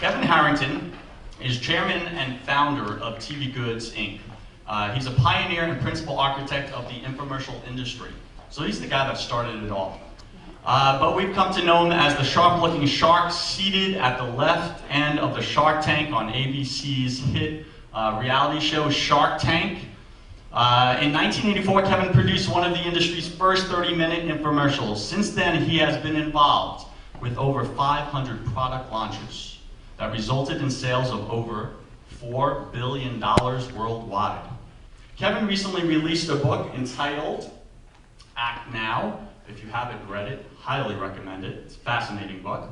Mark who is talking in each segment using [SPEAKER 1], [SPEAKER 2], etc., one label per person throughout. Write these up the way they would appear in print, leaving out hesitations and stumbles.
[SPEAKER 1] Kevin Harrington is chairman and founder of TV Goods, Inc. He's a pioneer and principal architect of the infomercial industry. So he's the guy that started it all. But we've come to know him as the sharp-looking shark seated at the left end of the Shark Tank on ABC's hit reality show Shark Tank. In 1984, Kevin produced one of the industry's first 30-minute infomercials. Since then, he has been involved with over 500 product launches that resulted in sales of over $4 billion worldwide. Kevin recently released a book entitled Act Now. If you haven't read it, highly recommend it. It's a fascinating book.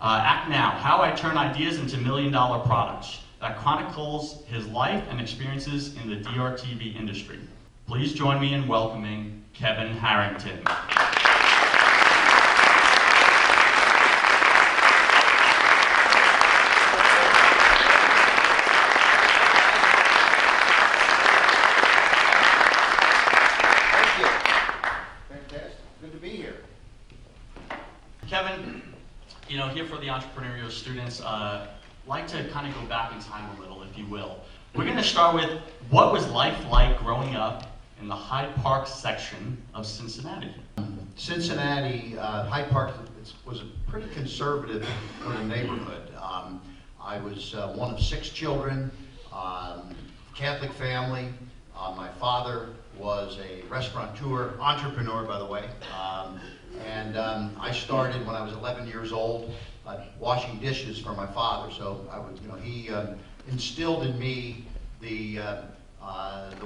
[SPEAKER 1] Act Now, How I Turn Ideas into $1 Million Products, that chronicles his life and experiences in the DRTV industry. Please join me in welcoming Kevin Harrington. Kevin, here for the entrepreneurial students, like to kind of go back in time a little, if you will. We're going to start with, what was life like growing up in the Hyde Park section of Cincinnati?
[SPEAKER 2] Cincinnati, Hyde Park was a pretty conservative little neighborhood. I was one of 6 children, Catholic family. My father was a restaurateur, entrepreneur, by the way. I started when I was 11 years old, washing dishes for my father. So I was, he instilled in me the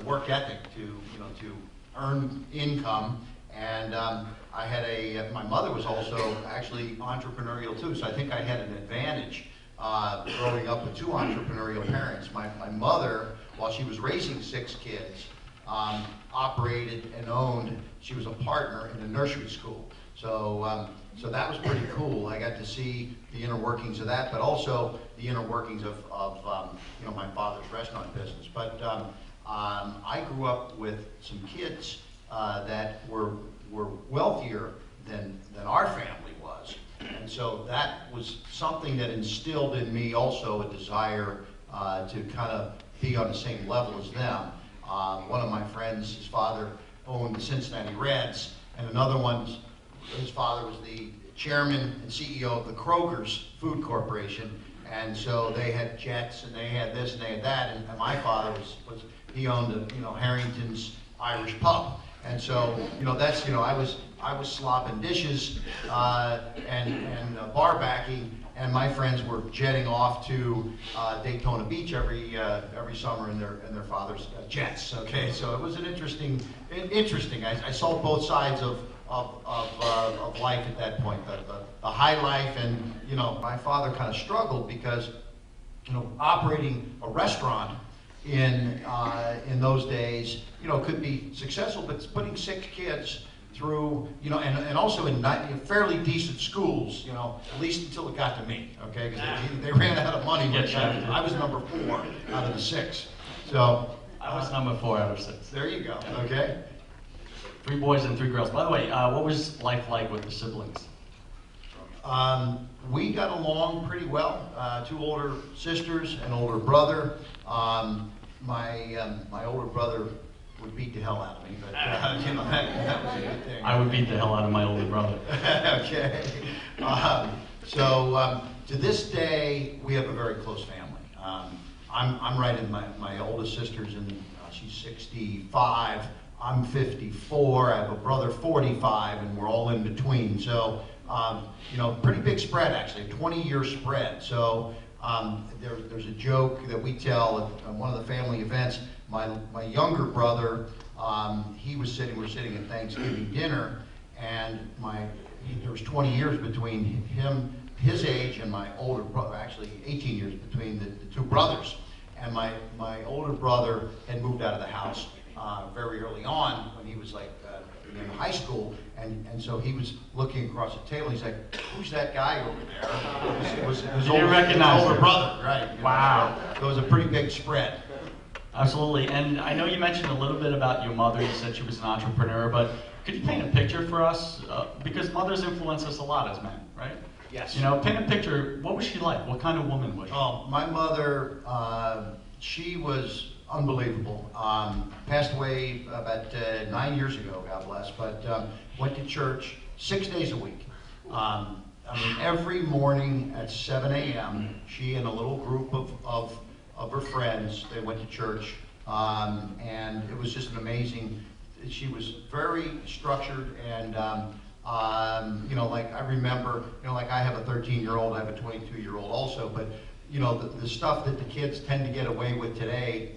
[SPEAKER 2] work ethic to earn income. And I had my mother was also actually entrepreneurial too. So I think I had an advantage growing up with 2 entrepreneurial parents. My mother, while she was raising 6 kids, operated and owned. She was a partner in a nursery school. So that was pretty cool. I got to see the inner workings of that, but also the inner workings of my father's restaurant business. But I grew up with some kids that were wealthier than our family was, and so that was something that instilled in me also a desire to kind of be on the same level as them. One of my friends, his father owned the Cincinnati Reds, and another one, his father was the chairman and CEO of the Kroger's Food Corporation, and so they had jets and they had this and they had that, and my father he owned Harrington's Irish pub, and so that's I was slopping dishes and bar backing, and my friends were jetting off to Daytona Beach every summer in their father's jets. Okay, so it was an interesting. I saw both sides of life at that point, the high life, and my father kind of struggled because operating a restaurant in those days could be successful, but putting 6 kids through and also in fairly decent schools, at least until it got to me, okay, because they ran out of money. I was number 4 out of the 6, so
[SPEAKER 1] I was number 4 out of 6.
[SPEAKER 2] There you go. Okay.
[SPEAKER 1] 3 boys and 3 girls. By the way, what was life like with the siblings?
[SPEAKER 2] We got along pretty well. 2 older sisters, an older brother. My older brother would beat the hell out of me, but that was a good thing.
[SPEAKER 1] I would beat the hell out of my older brother.
[SPEAKER 2] Okay. To this day, we have a very close family. I'm right in my oldest sister's, and she's 65. I'm 54, I have a brother 45, and we're all in between. So, pretty big spread actually, a 20-year spread. So there's a joke that we tell at one of the family events. My younger brother, we're sitting at Thanksgiving dinner, and there was 20 years between his age, and my older brother, actually 18 years between the 2 brothers. And my older brother had moved out of the house very early on when he was in high school, and so he was looking across the table and he's like, "Who's that guy over there?" It was his older brother, right?
[SPEAKER 1] Wow.
[SPEAKER 2] So it was a pretty big spread.
[SPEAKER 1] Absolutely, and I know you mentioned a little bit about your mother. You said she was an entrepreneur, but could you paint a picture for us? Because mothers influence us a lot as men, right?
[SPEAKER 2] Yes.
[SPEAKER 1] You know, paint a picture. What was she like? What kind of woman was she?
[SPEAKER 2] Oh, my mother, she was unbelievable. Passed away about 9 years ago, God bless, but went to church 6 days a week. I mean, every morning at 7 a.m., she and a little group of her friends, they went to church, and it was just an amazing, she was very structured, and you know, like I remember, you know, like I have a 13-year-old, I have a 22-year-old also, but you know, the stuff that the kids tend to get away with today,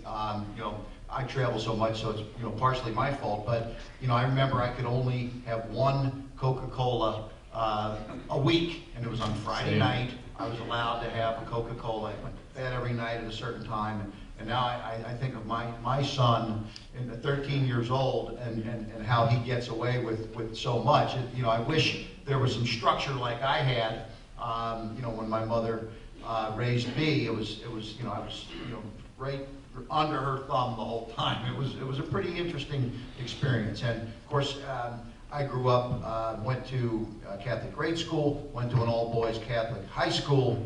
[SPEAKER 2] you know, I travel so much, so it's, you know, partially my fault, but you know, I remember I could only have one Coca-Cola a week, and it was on Friday night. I was allowed to have a Coca-Cola. I went to bed every night at a certain time, and now I think of my son, at 13 years old, and how he gets away with so much. You know, I wish there was some structure like I had. You know, when my mother raised me, it was you know, I was, you know, right under her thumb the whole time. It was a pretty interesting experience, and of course. I grew up, went to Catholic grade school, went to an all-boys Catholic high school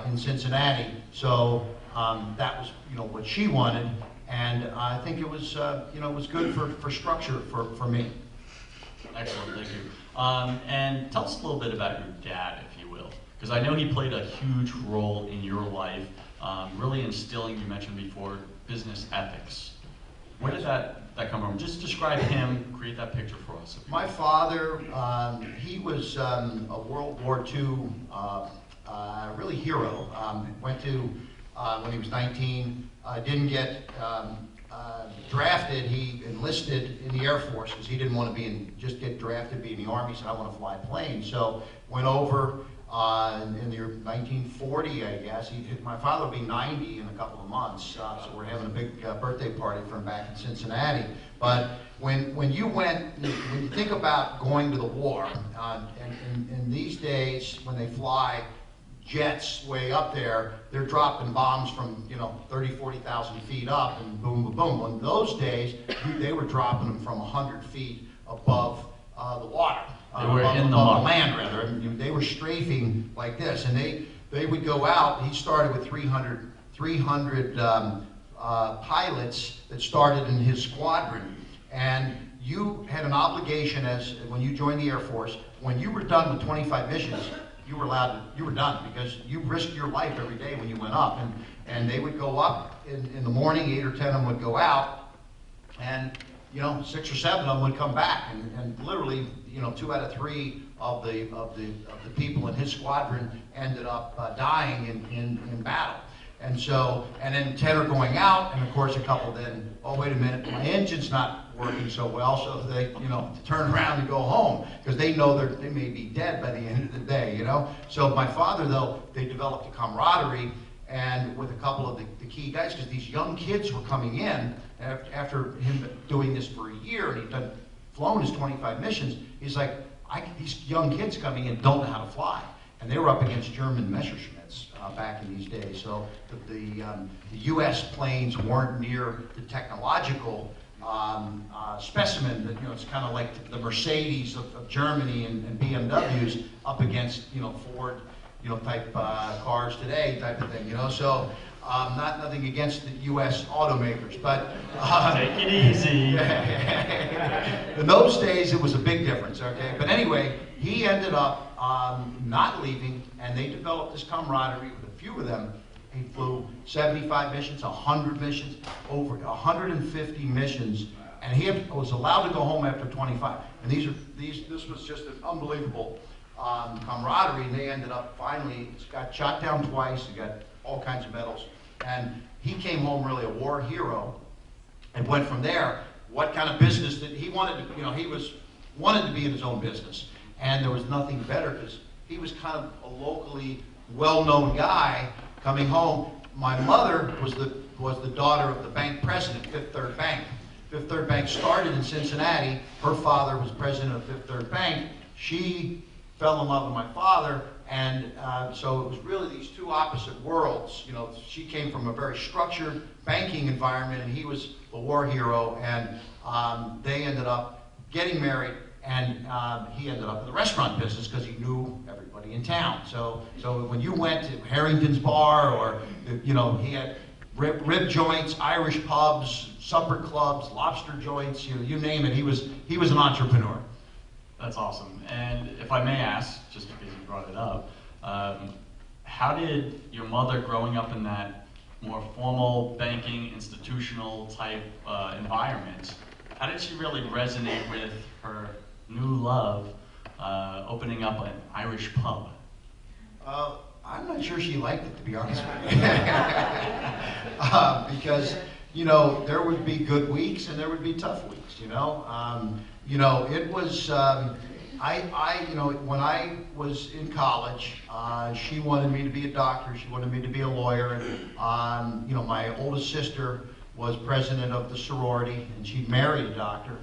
[SPEAKER 2] in Cincinnati. So that was, you know, what she wanted, and I think it was, you know, it was good for structure for me.
[SPEAKER 1] Excellent, thank you. And tell us a little bit about your dad, if you will, because I know he played a huge role in your life, really instilling, you mentioned before, business ethics. Where did that come from? Just describe him, create that picture for us.
[SPEAKER 2] My father, he was a World War II really hero. Went to, when he was 19, didn't get drafted. He enlisted in the Air Force because he didn't want to just get drafted, be in the Army. He said, I want to fly planes. So went over in the year 1940, I guess. My father will be 90 in a couple of months, so we're having a big birthday party for him back in Cincinnati. But when you think about going to the war, and in these days when they fly jets way up there, they're dropping bombs from, you know, 30, 40,000 feet up, and boom, boom, boom. Well, in those days, they were dropping them from 100 feet above the water. Above the land, rather. And they were strafing like this, and they would go out. He started with 300 pilots that started in his squadron, and you had an obligation when you joined the Air Force. When you were done with 25 missions, you were done, because you risked your life every day when you went up, and they would go up in the morning. 8 or 10 of them would go out, and you know, 6 or 7 of them would come back, and literally, you know, 2 out of 3 of the people in his squadron ended up dying in battle. And so, and then 10 are going out, and of course a couple then, oh wait a minute, my engine's not working so well, so they, you know, turn around and go home, because they know they may be dead by the end of the day, you know. So my father, though, they developed a camaraderie, and with a couple of the key guys, because these young kids were coming in, after him doing this for a year, and he'd flown his 25 missions, he's like, these young kids coming in don't know how to fly. And they were up against German Messerschmitts back in these days. So the U.S. planes weren't near the technological specimen. That, you know, it's kind of like the Mercedes of Germany and BMWs up against, you know, Ford, you know, type cars today, type of thing. You know, so nothing against the U.S. automakers, but
[SPEAKER 1] take it easy.
[SPEAKER 2] In those days, it was a big difference. Okay, but anyway, he ended up not leaving, and they developed this camaraderie with a few of them. He flew 75 missions, 100 missions, over 150 missions, and he was allowed to go home after 25. And this was just an unbelievable camaraderie, and they ended up finally, got shot down twice, he got all kinds of medals, and he came home really a war hero, and went from there. What kind of business that he wanted to, you know, wanted to be in his own business, and there was nothing better, because he was kind of a locally well-known guy coming home. My mother was the daughter of the bank president, Fifth Third Bank. Fifth Third Bank started in Cincinnati. Her father was president of Fifth Third Bank. She fell in love with my father, and so it was really these two opposite worlds. You know, she came from a very structured banking environment, and he was the war hero, and they ended up getting married, And he ended up in the restaurant business because he knew everybody in town. So when you went to Harrington's bar, or he had rib joints, Irish pubs, supper clubs, lobster joints, you name it. He was an entrepreneur.
[SPEAKER 1] That's awesome. And if I may ask, just because you brought it up, how did your mother, growing up in that more formal banking, institutional type environment, how did she really resonate with her new love, opening up an Irish pub?
[SPEAKER 2] I'm not sure she liked it, to be honest with you. Because, there would be good weeks and there would be tough weeks, it was, when I was in college, she wanted me to be a doctor, she wanted me to be a lawyer, and, my oldest sister was president of the sorority, and she married a doctor.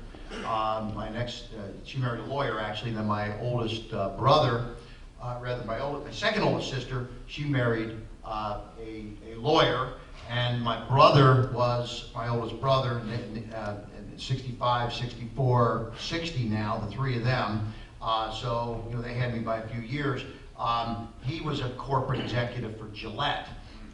[SPEAKER 2] She married a lawyer, actually, and then my oldest brother, my second oldest sister, she married a lawyer, and my brother was my oldest brother, 65, 64, 60 now, the three of them. So, they had me by a few years. He was a corporate executive for Gillette,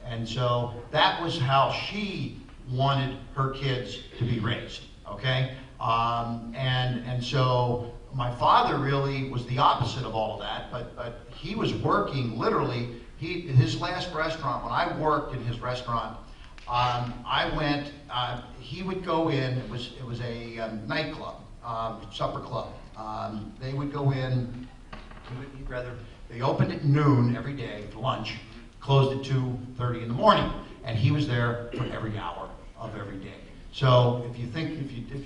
[SPEAKER 2] and so that was how she wanted her kids to be raised, okay? And so my father really was the opposite of all of that, but he was working literally, his last restaurant, when I worked in his restaurant, he would go in, it was a nightclub, supper club. They would go in, they opened at noon every day for lunch, closed at 2:30 in the morning, and he was there for every hour of every day. So if you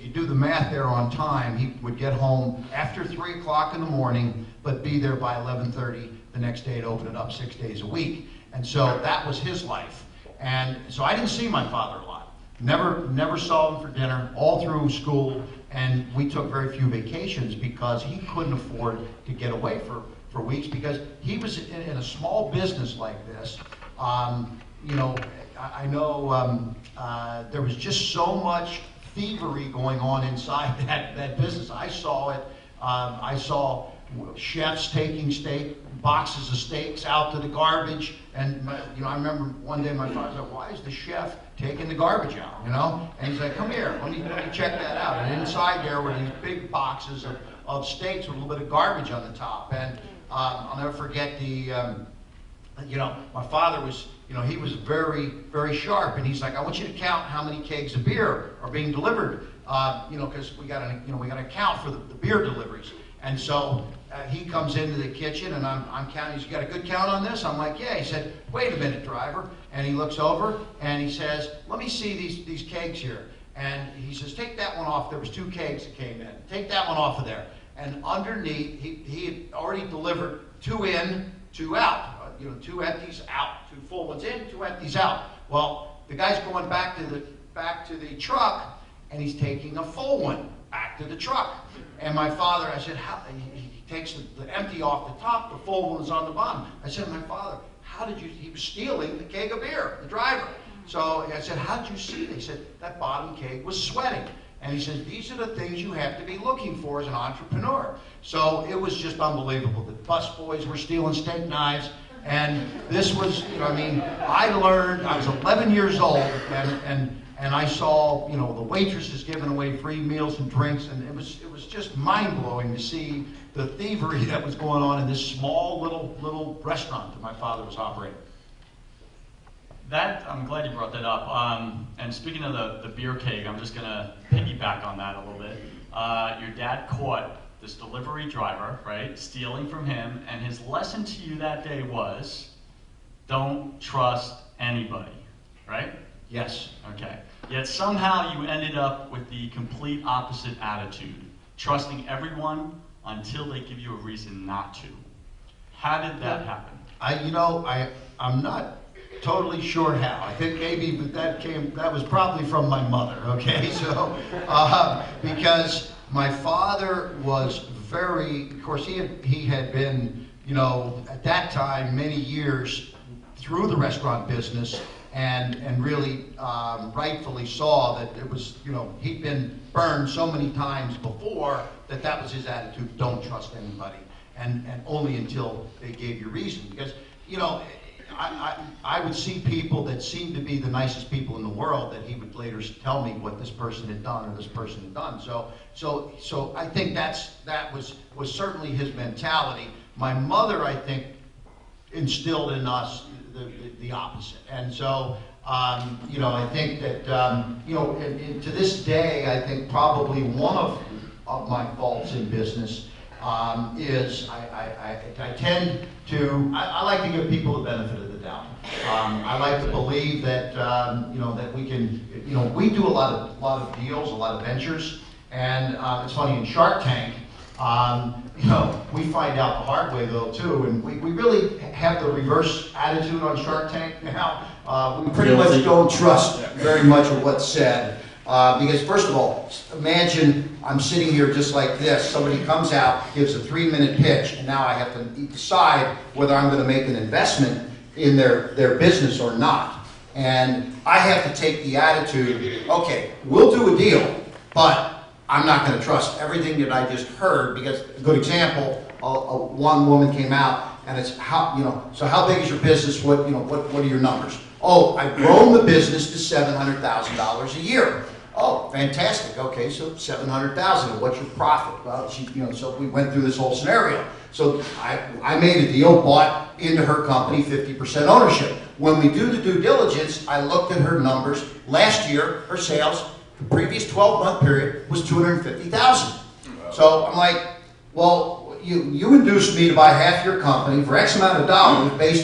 [SPEAKER 2] do the math there on time, he would get home after 3 o'clock in the morning, but be there by 11:30 the next day to open it up 6 days a week. And so that was his life. And so I didn't see my father a lot. Never saw him for dinner all through school, and we took very few vacations because he couldn't afford to get away for weeks, because he was in a small business like this. I know there was just so much thievery going on inside that business. I saw it. I saw chefs taking boxes of steaks out to the garbage, and I remember one day my father said, "Why is the chef taking the garbage out?" And he's like, "Come here, let me check that out." And inside there were these big boxes of steaks with a little bit of garbage on the top. And I'll never forget my father was, he was very, very sharp, and he's like, "I want you to count how many kegs of beer are being delivered, because we got to account for the beer deliveries." And so he comes into the kitchen, and I'm counting. He's got a good count on this? I'm like, "Yeah." He said, "Wait a minute, driver." And he looks over and he says, "Let me see these kegs here." And he says, "Take that one off." There was 2 kegs that came in. "Take that one off of there." And underneath, he had already delivered 2 in, 2 out. 2 empties out, 2 full ones in, 2 empties out. Well, the guy's going back to the truck, and he's taking a full one back to the truck. And my father, I said, he takes the empty off the top, the full one is on the bottom. I said, "My father, he was stealing the keg of beer, the driver." So I said, "How did you see it?" He said, "That bottom keg was sweating." And he says, "These are the things you have to be looking for as an entrepreneur." So it was just unbelievable. The bus boys were stealing steak knives. And this was, I learned, I was 11 years old, and I saw, the waitresses giving away free meals and drinks, and it was just mind-blowing to see the thievery that was going on in this small little restaurant that my father was operating.
[SPEAKER 1] I'm glad you brought that up. And speaking of the beer keg, I'm just going to piggyback on that a little bit. Your dad caught this delivery driver, right, stealing from him, and his lesson to you that day was, don't trust anybody, right?
[SPEAKER 2] Yes.
[SPEAKER 1] Okay. Yet somehow you ended up with the complete opposite attitude, trusting everyone until they give you a reason not to. How did that happen?
[SPEAKER 2] I'm not totally sure how. I think maybe, but that was probably from my mother, okay? So, because my father was of course, he had been, at that time, many years through the restaurant business, and really rightfully saw that it was, he'd been burned so many times before that that was his attitude: don't trust anybody, and only until they gave you reason. Because, I would see people that seemed to be the nicest people in the world that he would later tell me what this person had done or this person had done. So I think that was certainly his mentality. My mother, I think, instilled in us the opposite. And so, I think that, and to this day, I think probably one of my faults in business is I tend to, I like to give people the benefit of the doubt. I like to believe that, that we can, we do a lot of deals, a lot of ventures, and it's funny, in Shark Tank, we find out the hard way though too, and we really have the reverse attitude on Shark Tank now. We pretty much don't trust very much of what's said. Because first of all, imagine I'm sitting here just like this, somebody comes out, gives a 3-minute pitch, and now I have to decide whether I'm going to make an investment in their business or not. And I have to take the attitude, okay, we'll do a deal, but I'm not going to trust everything that I just heard. Because a good example, one woman came out and it's so how big is your business? What are your numbers? Oh, I've grown the business to $700,000 a year. Oh, fantastic. Okay, so $700,000. What's your profit? Well, so we went through this whole scenario. So I made a deal, bought into her company 50% ownership. When we do the due diligence, I looked at her numbers. Last year, her sales, the previous 12-month period, was $250,000. So I'm like, well, you induced me to buy half your company for X amount of dollars based on